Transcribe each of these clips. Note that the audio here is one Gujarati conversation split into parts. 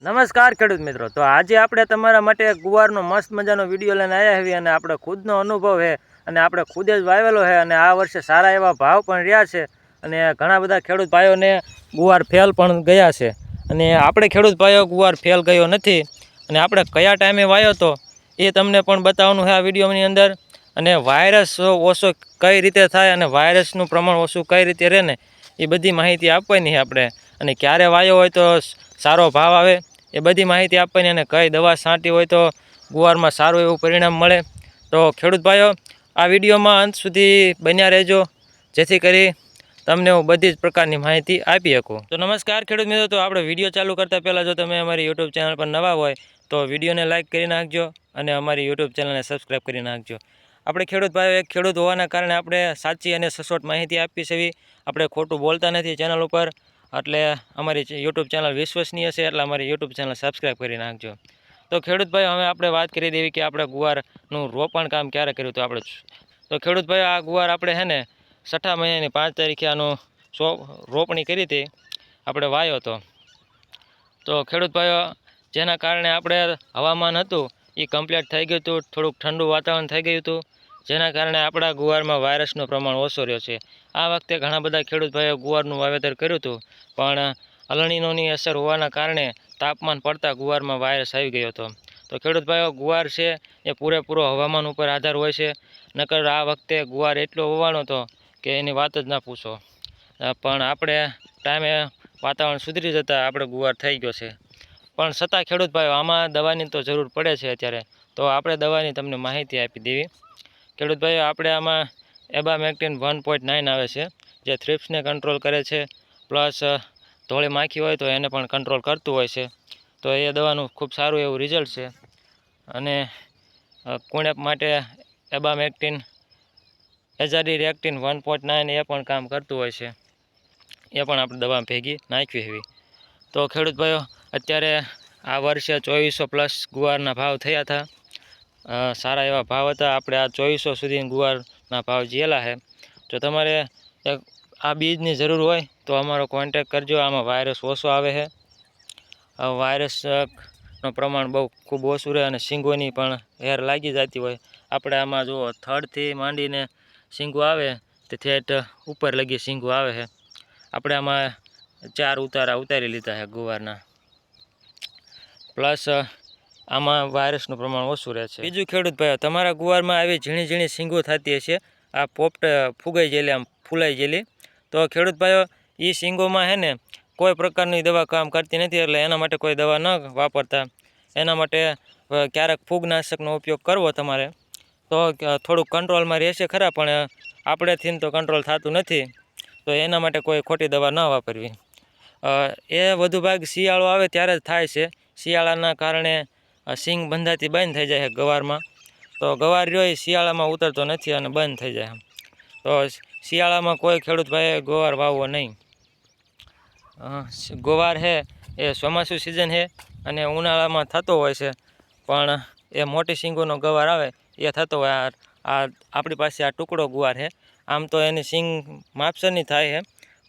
નમસ્કાર ખેડૂત મિત્રો, તો આજે આપણે તમારા માટે ગુવારનો મસ્ત મજાનો વિડીયો લઈને આવ્યા છીએ અને આપણે ખુદનો અનુભવ છે અને આપણે ખુદ જ વાવેલો છે અને આ વર્ષે સારા એવા ભાવ પણ રહ્યા છે અને ઘણા બધા ખેડૂત ભાઈઓને ગુવાર ફેલ પણ ગયા છે અને આપણે ખેડૂત ભાઈઓ ગુવાર ફેલ ગયો નથી અને આપણે કયા ટાઈમે વાવ્યો હતો એ તમને પણ બતાવવાનું છે આ વિડીયોની અંદર. અને વાયરસ ઓછો કઈ રીતે થાય અને વાયરસનું પ્રમાણ ઓછું કઈ રીતે રહે ને એ બધી માહિતી આપવાની છે આપણે. અને ક્યારે વાવ્યો હોય તો સારો ભાવ આવે એ બધી માહિતી આપવાની અને કઈ દવા છાંટી હોય તો ગુવારમાં સારું એવું પરિણામ મળે. તો ખેડૂત ભાઈઓ આ વિડીયોમાં અંત સુધી બન્યા રહેજો જેથી કરી તમને હું બધી જ પ્રકારની માહિતી આપી શકું. તો નમસ્કાર ખેડૂત મિત્રો, તો આપણે વિડીયો ચાલુ કરતાં પહેલાં જો તમે અમારી યુટ્યુબ ચેનલ પર નવા હોય તો વિડીયોને લાઇક કરી નાખજો અને અમારી યુટ્યુબ ચેનલને સબસ્ક્રાઈબ કરી નાખજો. આપણે ખેડૂત ભાઈઓ એક ખેડૂત હોવાના કારણે આપણે સાચી અને સચોટ માહિતી આપી છે. આપણે ખોટું બોલતા નથી ચેનલ ઉપર, એટલે અમારી યુટ્યુબ ચેનલ વિશ્વસનીય છે, એટલે અમારી યુટ્યુબ ચેનલ સબસ્ક્રાઈબ કરી નાખજો. તો ખેડૂત ભાઈઓ હવે આપણે વાત કરી દેવી કે આપણે ગુવારનું રોપણ કામ ક્યારે કર્યું હતું આપણે. તો ખેડૂત ભાઈઓ આ ગુવાર આપણે છે ને 6 મહિનાની 5 તારીખે આનું રોપણી કરી હતી, આપણે વાવ્યો હતો. તો ખેડૂત ભાઈઓ જેના કારણે આપણે હવામાન હતું એ કમ્પ્લીટ થઈ ગયું હતું, થોડુંક ઠંડુ વાતાવરણ થઈ ગયું હતું, જેના કારણે આપણા ગુવારમાં વાયરસનું પ્રમાણ ઓછો રહ્યો છે. આ વખતે ઘણા બધા ખેડૂત ભાઈઓ ગુવારનું વાવેતર કર્યું હતું, પણ અલણીનોની અસર હોવાના કારણે તાપમાન પડતા ગુવારમાં વાયરસ આવી ગયો હતો. તો ખેડૂત ભાઈઓ ગુવાર છે એ પૂરેપૂરો હવામાન ઉપર આધાર હોય છે. નકર આ વખતે ગુવાર એટલો હોવાનો હતો કે એની વાત જ ના પૂછો. પણ આપણે ટાઈમે વાતાવરણ સુધરી જતાં આપણે ગુવાર થઈ ગયો છે. પણ છતાં ખેડૂત ભાઈઓ આમાં દવાની તો જરૂર પડે છે અત્યારે, તો આપણે દવાની તમને માહિતી આપી દેવી. ખેડૂત ભાઈઓ આપણે આમાં એબામેક્ટિન 1.9 આવે છે, જે થ્રિપ્સને કંટ્રોલ કરે છે, પ્લસ ધોળી માખી હોય તો એને પણ કંટ્રોલ કરતું હોય છે. તો એ દવાનું ખૂબ સારું એવું રિઝલ્ટ છે. અને કુણેપ માટે એબામેક્ટિન એઝાડિરેક્ટિન 1.9 એ પણ કામ કરતું હોય છે, એ પણ આપણે દવા ભેગી નાખવી એવી. તો ખેડૂત ભાઈઓ અત્યારે આ વર્ષે 2400+ ગુવારના ભાવ થયા હતા, સારા એવા ભાવ હતા. આપણે આ 2400 સુધી ગુવારના ભાવ જેલા છે. જો તમારે આ બીજની જરૂર હોય તો અમારો કોન્ટેક કરજો. આમાં વાયરસ ઓછો આવે છે, વાયરસનું પ્રમાણ બહુ ખૂબ ઓછું રહે અને શીંગોની પણ હેર લાગી જતી હોય. આપણે આમાં જુઓ થડથી માંડીને શીંગો આવે તે ઠેઠ ઉપર લગી શીંગો આવે છે. આપણે આમાં 4 ઉતારા ઉતારી લીધા છે ગુવારના, પ્લસ આમાં વાયરસનું પ્રમાણ ઓછું રહે છે. બીજું ખેડૂત ભાઈઓ, તમારા ગુવારમાં આવી ઝીણી ઝીણી શીંગો થતી હશે, આ પોપટ ફૂગાઈ ગયેલી, આમ ફૂલાઈ ગયેલી. તો ખેડૂત ભાઈઓ એ શીંગોમાં છે ને કોઈ પ્રકારની દવા કામ કરતી નથી, એટલે એના માટે કોઈ દવા ન વાપરતા. એના માટે ક્યારેક ફૂગનાશકનો ઉપયોગ કરવો તમારે, તો થોડુંક કંટ્રોલમાં રહેશે ખરા, પણ આપણેથી તો કંટ્રોલ થતું નથી. તો એના માટે કોઈ ખોટી દવા ન વાપરવી. એ વધુ ભાગ શિયાળો આવે ત્યારે જ થાય છે. શિયાળાના કારણે શીંગ બંધાતી બંધ થઈ જાય છે ગવારમાં. તો ગવાર રહ્યો એ શિયાળામાં ઉતરતો નથી અને બંધ થઈ જાય. તો શિયાળામાં કોઈ ખેડૂત ભાઈએ ગવાર વાવવો નહીં. ગવાર છે એ ચોમાસું સિઝન છે અને ઉનાળામાં થતો હોય છે, પણ એ મોટી શીંગોનો ગવાર આવે એ થતો હોય. આ આપણી પાસે આ ટુકડો ગુવાર છે, આમ તો એની શીંગ માપસરની થાય છે,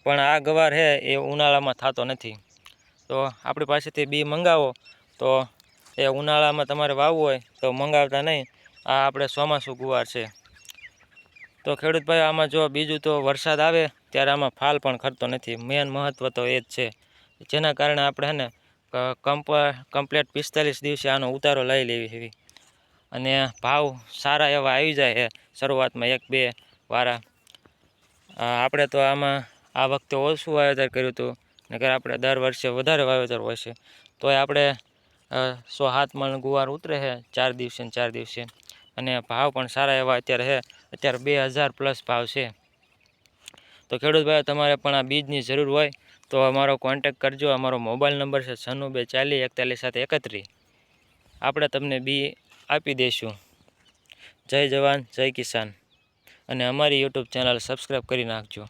પણ આ ગવાર છે એ ઉનાળામાં થતો નથી. તો આપણી પાસેથી બી મંગાવો, તો એ ઉનાળામાં તમારે વાવવું હોય તો મંગાવતા નહીં. આ આપણે ચોમાસું ગુવાર છે. તો ખેડૂત ભાઈ આમાં જો બીજું તો વરસાદ આવે ત્યારે આમાં ફાલ પણ ખરતો નથી. મેન મહત્ત્વ તો એ જ છે, જેના કારણે આપણે છે ને કમ્પ્લેટ 45 દિવસે આનો ઉતારો લઈ લેવી એવી. અને ભાવ સારા એવા આવી જાય છે શરૂઆતમાં 1-2 વારા. આપણે તો આમાં આ વખતે ઓછું વાવેતર કર્યું હતું, નકર આપણે દર વર્ષે વધારે વાવેતર હોય છે. તોય આપણે 107 મણ ગુવાર ઉતરે છે 4 દિવસે ને 4 દિવસે. અને ભાવ પણ સારા એવા અત્યારે છે, અત્યારે 2000+ ભાવ છે. તો ખેડૂત ભાઈ તમારે પણ આ બીજની જરૂર હોય તો અમારો કોન્ટેક કરજો. અમારો મોબાઈલ નંબર છે 9624414731. આપણે તમને બી આપી દઈશું. જય જવાન જય કિસાન. અને અમારી યુટ્યુબ ચેનલ સબસ્ક્રાઈબ કરી નાખજો.